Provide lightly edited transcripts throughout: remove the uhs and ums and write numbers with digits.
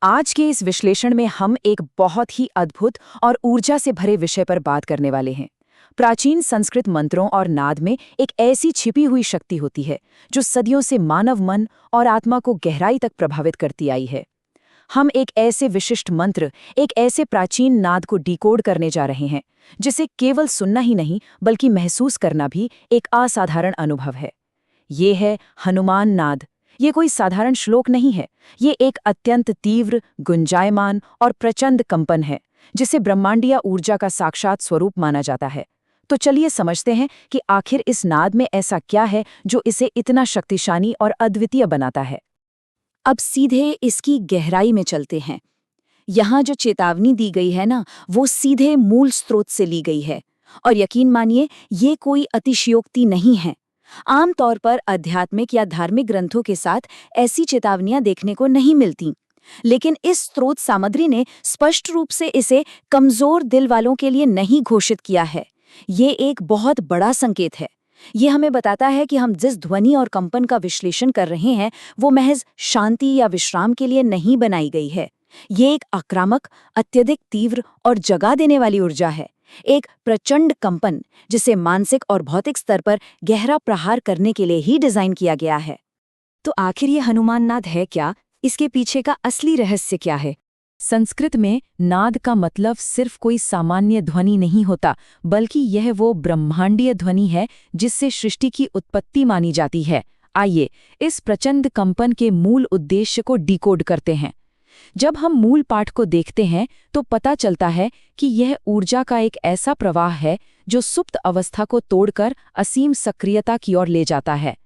आज के इस विश्लेषण में हम एक बहुत ही अद्भुत और ऊर्जा से भरे विषय पर बात करने वाले हैं। प्राचीन संस्कृत मंत्रों और नाद में एक ऐसी छिपी हुई शक्ति होती है जो सदियों से मानव मन और आत्मा को गहराई तक प्रभावित करती आई है। हम एक ऐसे विशिष्ट मंत्र, एक ऐसे प्राचीन नाद को डिकोड करने जा रहे हैं जिसे केवल सुनना ही नहीं बल्कि महसूस करना भी एक असाधारण अनुभव है। ये है हनुमान नाद। ये कोई साधारण श्लोक नहीं है, ये एक अत्यंत तीव्र, गुंजायमान और प्रचंड कंपन है जिसे ब्रह्मांडीय ऊर्जा का साक्षात स्वरूप माना जाता है। तो चलिए समझते हैं कि आखिर इस नाद में ऐसा क्या है जो इसे इतना शक्तिशाली और अद्वितीय बनाता है। अब सीधे इसकी गहराई में चलते हैं। यहाँ जो चेतावनी दी गई है ना, वो सीधे मूल स्रोत से ली गई है। और यकीन मानिए, ये कोई अतिशयोक्ति नहीं है। आमतौर पर आध्यात्मिक या धार्मिक ग्रंथों के साथ ऐसी चेतावनियां देखने को नहीं मिलती, लेकिन इस स्रोत सामग्री ने स्पष्ट रूप से इसे कमजोर दिल वालों के लिए नहीं घोषित किया है। ये एक बहुत बड़ा संकेत है। ये हमें बताता है कि हम जिस ध्वनि और कंपन का विश्लेषण कर रहे हैं वो महज शांति या विश्राम के लिए नहीं बनाई गई है। ये एक आक्रामक, अत्यधिक तीव्र और जगा देने वाली ऊर्जा है, एक प्रचंड कंपन जिसे मानसिक और भौतिक स्तर पर गहरा प्रहार करने के लिए ही डिजाइन किया गया है। तो आखिर ये हनुमान नाद है क्या? इसके पीछे का असली रहस्य क्या है? संस्कृत में नाद का मतलब सिर्फ कोई सामान्य ध्वनि नहीं होता, बल्कि यह वो ब्रह्मांडीय ध्वनि है जिससे सृष्टि की उत्पत्ति मानी जाती है। आइए इस प्रचंड कंपन के मूल उद्देश्य को डिकोड करते हैं। जब हम मूल पाठ को देखते हैं तो पता चलता है कि यह ऊर्जा का एक ऐसा प्रवाह है जो सुप्त अवस्था को तोड़कर असीम सक्रियता की ओर ले जाता है।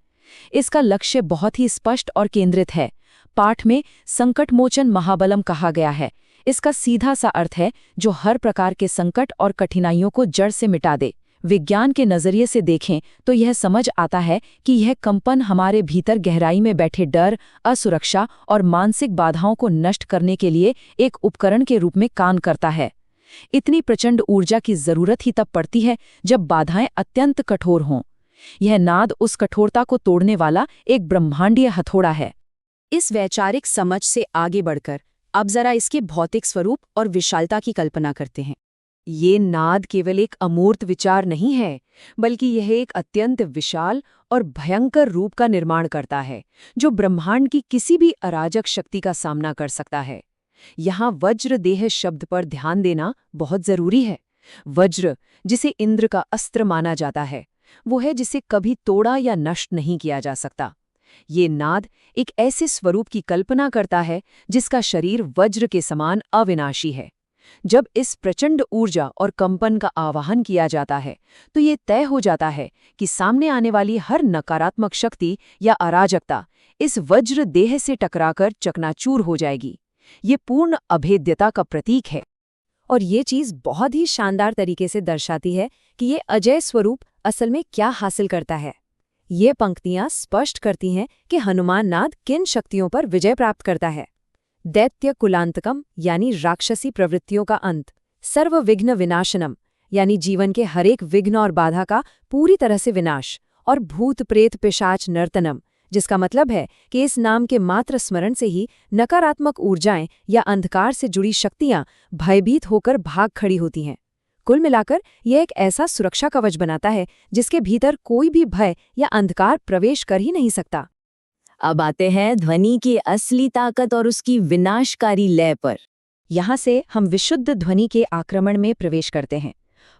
इसका लक्ष्य बहुत ही स्पष्ट और केंद्रित है। पाठ में संकटमोचन महाबलम कहा गया है। इसका सीधा सा अर्थ है जो हर प्रकार के संकट और कठिनाइयों को जड़ से मिटा दे। विज्ञान के नजरिए से देखें तो यह समझ आता है कि यह कंपन हमारे भीतर गहराई में बैठे डर, असुरक्षा और मानसिक बाधाओं को नष्ट करने के लिए एक उपकरण के रूप में काम करता है। इतनी प्रचंड ऊर्जा की जरूरत ही तब पड़ती है जब बाधाएं अत्यंत कठोर हों। यह नाद उस कठोरता को तोड़ने वाला एक ब्रह्मांडीय हथौड़ा है। इस वैचारिक समझ से आगे बढ़कर अब जरा इसके भौतिक स्वरूप और विशालता की कल्पना करते हैं। ये नाद केवल एक अमूर्त विचार नहीं है, बल्कि यह एक अत्यंत विशाल और भयंकर रूप का निर्माण करता है जो ब्रह्मांड की किसी भी अराजक शक्ति का सामना कर सकता है। यहाँ वज्र देह शब्द पर ध्यान देना बहुत जरूरी है। वज्र, जिसे इंद्र का अस्त्र माना जाता है, वो है जिसे कभी तोड़ा या नष्ट नहीं किया जा सकता। ये नाद एक ऐसे स्वरूप की कल्पना करता है जिसका शरीर वज्र के समान अविनाशी है। जब इस प्रचंड ऊर्जा और कंपन का आवाहन किया जाता है तो ये तय हो जाता है कि सामने आने वाली हर नकारात्मक शक्ति या अराजकता इस वज्र देह से टकराकर चकनाचूर हो जाएगी। ये पूर्ण अभेद्यता का प्रतीक है। और ये चीज बहुत ही शानदार तरीके से दर्शाती है कि ये अजय स्वरूप असल में क्या हासिल करता है। ये पंक्तियां स्पष्ट करती हैं कि हनुमान नाद किन शक्तियों पर विजय प्राप्त करता है। दैत्य कुलांतकम यानी राक्षसी प्रवृत्तियों का अंत, सर्व विघ्न विनाशनम यानी जीवन के हरेक विघ्न और बाधा का पूरी तरह से विनाश, और भूत प्रेत पिशाच नर्तनम, जिसका मतलब है कि इस नाम के मात्र स्मरण से ही नकारात्मक ऊर्जाएं या अंधकार से जुड़ी शक्तियां भयभीत होकर भाग खड़ी होती हैं। कुल मिलाकर यह एक ऐसा सुरक्षा कवच बनाता है जिसके भीतर कोई भी भय या अंधकार प्रवेश कर ही नहीं सकता। अब आते हैं ध्वनि की असली ताकत और उसकी विनाशकारी लय पर। यहाँ से हम विशुद्ध ध्वनि के आक्रमण में प्रवेश करते हैं।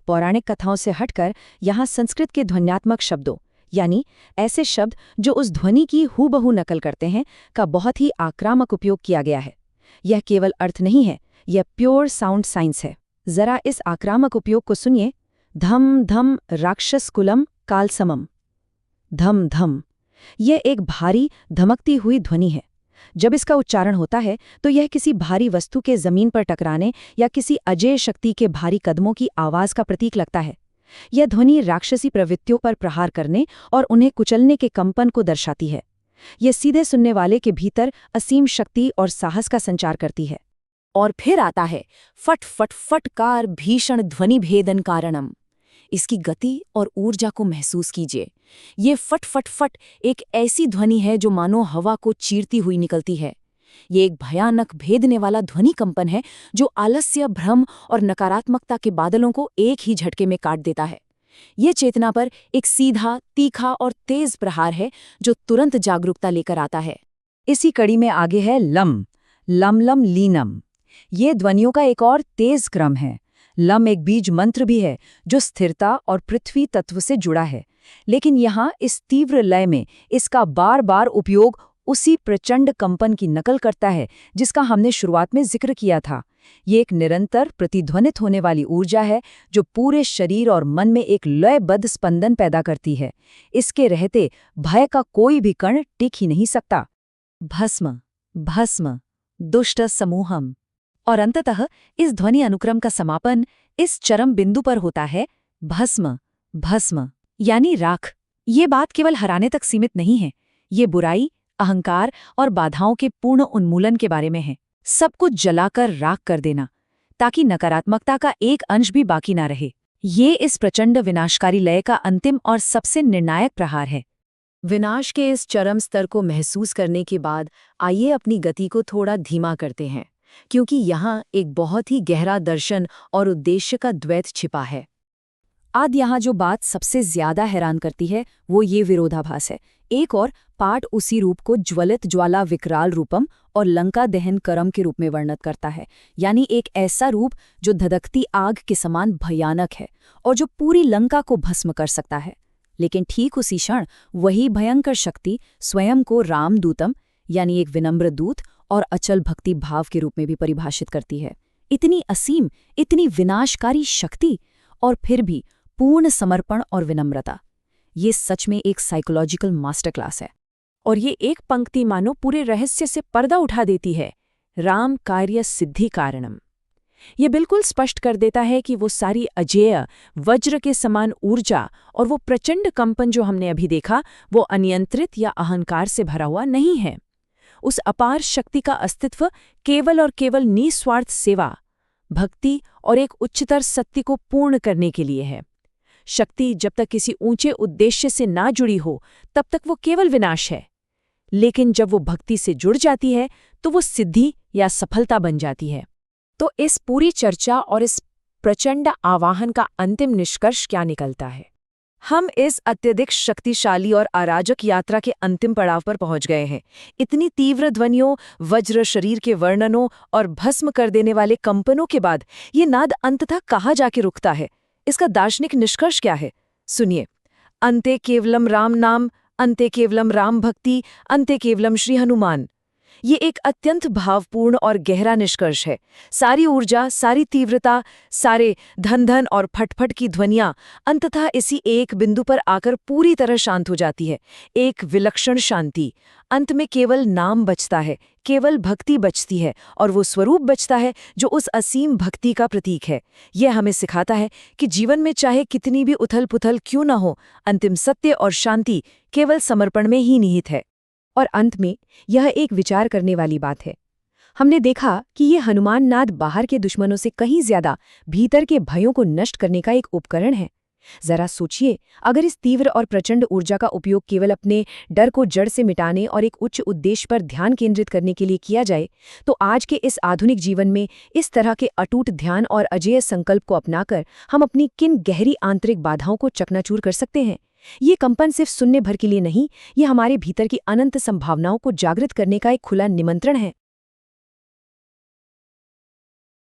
पौराणिक कथाओं से हटकर यहाँ संस्कृत के ध्वन्यात्मक शब्दों, यानी ऐसे शब्द जो उस ध्वनि की हूबहू नकल करते हैं, का बहुत ही आक्रामक उपयोग किया गया है। यह केवल अर्थ नहीं है, यह प्योर साउंड साइंस है। जरा इस आक्रामक उपयोग को सुनिए। धम धम राक्षस कुलम कालसमम। धम धम, यह एक भारी धमकती हुई ध्वनि है। जब इसका उच्चारण होता है तो यह किसी भारी वस्तु के जमीन पर टकराने या किसी अजेय शक्ति के भारी कदमों की आवाज का प्रतीक लगता है। यह ध्वनि राक्षसी प्रवृत्तियों पर प्रहार करने और उन्हें कुचलने के कंपन को दर्शाती है। यह सीधे सुनने वाले के भीतर असीम शक्ति और साहस का संचार करती है। और फिर आता है फट फट फटकार भीषण ध्वनि भेदन कारणम। इसकी गति और ऊर्जा को महसूस कीजिए। ये फट फट फट एक ऐसी ध्वनि है जो मानो हवा को चीरती हुई निकलती है। ये एक भयानक भेदने वाला ध्वनि कंपन है जो आलस्य, भ्रम और नकारात्मकता के बादलों को एक ही झटके में काट देता है। ये चेतना पर एक सीधा, तीखा और तेज प्रहार है जो तुरंत जागरूकता लेकर आता है। इसी कड़ी में आगे है लम, लम लम लीनम। ये ध्वनियों का एक और तेज क्रम है। लम एक बीज मंत्र भी है जो स्थिरता और पृथ्वी तत्व से जुड़ा है, लेकिन यहाँ इस तीव्र लय में इसका बार बार उपयोग उसी प्रचंड कंपन की नकल करता है जिसका हमने शुरुआत में जिक्र किया था। ये एक निरंतर प्रतिध्वनित होने वाली ऊर्जा है जो पूरे शरीर और मन में एक लयबद्ध स्पंदन पैदा करती है। इसके रहते भय का कोई भी कण टिक ही नहीं सकता। भस्म, भस्म, दुष्ट समूहम। और अंततः इस ध्वनि अनुक्रम का समापन इस चरम बिंदु पर होता है, भस्म, भस्म, यानी राख। ये बात केवल हराने तक सीमित नहीं है, ये बुराई, अहंकार और बाधाओं के पूर्ण उन्मूलन के बारे में है। सब कुछ जलाकर राख कर देना, ताकि नकारात्मकता का एक अंश भी बाकी ना रहे। ये इस प्रचंड विनाशकारी लय का अंतिम और सबसे निर्णायक प्रहार है। विनाश के इस चरम स्तर को महसूस करने के बाद आइए अपनी गति को थोड़ा धीमा करते हैं, क्योंकि यहाँ एक बहुत ही गहरा दर्शन और उद्देश्य का द्वैत छिपा है। आज यहाँ जो बात सबसे ज्यादा हैरान करती है वो ये विरोधाभास है। एक और पाठ उसी रूप को ज्वलित ज्वाला विकराल रूपम और लंका दहन करम के रूप में वर्णित करता है, यानी एक ऐसा रूप जो धधकती आग के समान भयानक है और जो पूरी लंका को भस्म कर सकता है। लेकिन ठीक उसी क्षण वही भयंकर शक्ति स्वयं को रामदूतम, यानी एक विनम्र दूत और अचल भक्ति भाव के रूप में भी परिभाषित करती है। इतनी असीम, इतनी विनाशकारी शक्ति और फिर भी पूर्ण समर्पण और विनम्रता, ये सच में एक साइकोलॉजिकल मास्टर क्लास है। और ये एक पंक्ति मानो पूरे रहस्य से पर्दा उठा देती है, राम कार्य सिद्धि कारणम। ये बिल्कुल स्पष्ट कर देता है कि वो सारी अजेय, वज्र के समान ऊर्जा और वो प्रचंड कंपन जो हमने अभी देखा, वो अनियंत्रित या अहंकार से भरा हुआ नहीं है। उस अपार शक्ति का अस्तित्व केवल और केवल निस्वार्थ सेवा, भक्ति और एक उच्चतर सत्य को पूर्ण करने के लिए है। शक्ति जब तक किसी ऊंचे उद्देश्य से ना जुड़ी हो तब तक वो केवल विनाश है, लेकिन जब वो भक्ति से जुड़ जाती है तो वो सिद्धि या सफलता बन जाती है। तो इस पूरी चर्चा और इस प्रचंड आवाहन का अंतिम निष्कर्ष क्या निकलता है? हम इस अत्यधिक शक्तिशाली और अराजक यात्रा के अंतिम पड़ाव पर पहुंच गए हैं। इतनी तीव्र ध्वनियों, वज्र शरीर के वर्णनों और भस्म कर देने वाले कंपनों के बाद ये नाद अंततः कहाँ जाके रुकता है? इसका दार्शनिक निष्कर्ष क्या है? सुनिए, अंते केवलम राम नाम, अंते केवलम राम भक्ति, अंते केवलम श्री हनुमान। ये एक अत्यंत भावपूर्ण और गहरा निष्कर्ष है। सारी ऊर्जा, सारी तीव्रता, सारे धन धन और फटफट की ध्वनियां अंततः इसी एक बिंदु पर आकर पूरी तरह शांत हो जाती है। एक विलक्षण शांति। अंत में केवल नाम बचता है, केवल भक्ति बचती है और वो स्वरूप बचता है जो उस असीम भक्ति का प्रतीक है। यह हमें सिखाता है कि जीवन में चाहे कितनी भी उथल पुथल क्यों न हो, अंतिम सत्य और शांति केवल समर्पण में ही निहित है। और अंत में यह एक विचार करने वाली बात है। हमने देखा कि ये हनुमान नाद बाहर के दुश्मनों से कहीं ज्यादा भीतर के भयों को नष्ट करने का एक उपकरण है। जरा सोचिए, अगर इस तीव्र और प्रचंड ऊर्जा का उपयोग केवल अपने डर को जड़ से मिटाने और एक उच्च उद्देश्य पर ध्यान केंद्रित करने के लिए किया जाए, तो आज के इस आधुनिक जीवन में इस तरह के अटूट ध्यान और अजेय संकल्प को अपनाकर हम अपनी किन गहरी आंतरिक बाधाओं को चकनाचूर कर सकते हैं। ये कंपन सिर्फ सुनने भर के लिए नहीं, ये हमारे भीतर की अनंत संभावनाओं को जागृत करने का एक खुला निमंत्रण है।